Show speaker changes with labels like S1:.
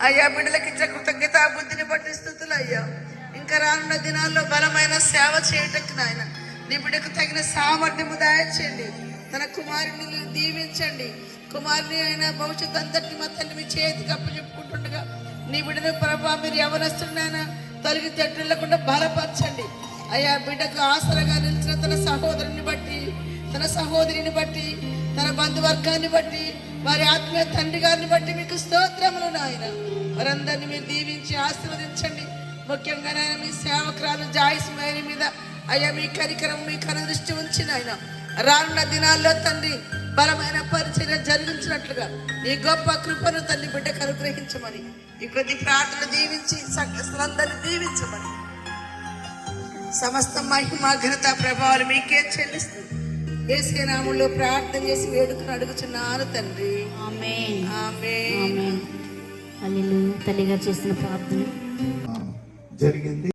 S1: అయ్యా బిడ్డలకి ఇచ్చిన కృతజ్ఞత బుద్ధిని బట్టి స్థుతులు అయ్యా. ఇంకా రానున్న దినాల్లో బలమైన సేవ చేయటకు నాయన నీ బిడ్డకు తగిన సామర్థ్యము దయచేయండి. తన కుమారుని దీవించండి. కుమారుని అయినా భవిష్యత్తు అంతటిని మా తండ్రి మీ చేతికి అప్పచెప్పుకుంటుండగా నీ బిడ్డను ప్రభా మీరు ఎవరొస్తున్నాయన తొలగి తట్టులకుండా బలపరచండి అయ్యా. బిడ్డకు ఆసరగా నిలిచిన తన సహోదరుని బట్టి, తన సహోదరిని బట్టి, తన బంధువర్గాన్ని బట్టి, వారి ఆత్మీయ తండ్రి గారిని బట్టి మీకు స్తోత్రములు నాయన. వారందరినీ మీరు దీవించి ఆశీర్వదించండి. ముఖ్యంగా నాయన మీ సేవకురాలు జాయిస్ మేరీ మీద అయ్యా మీ కనికరం, మీ కనుదృష్టి ఉంచి నాయన రానున్న దినాల్లో తండ్రి బలమైన పరిచర్య జరిగించినట్లుగా ఈ గొప్ప కృపను తల్లి బిడ్డకు అనుగ్రహించమని ఈ కొద్ది ప్రార్థన దీవించి సంఘస్థులందరినీ దీవించమని సమస్త మహిమ ఘనత ప్రభావాలు మీకే చెల్లిస్తుంది. యేసు నామములో ప్రార్థన చేసి వేడుకను అడుగుచున్నాను తండ్రి.
S2: ఆమేన్.
S1: ఆమేన్.
S2: హల్లెలూయా. తల్లిగారు చేసిన ప్రార్థన
S3: జరిగింది.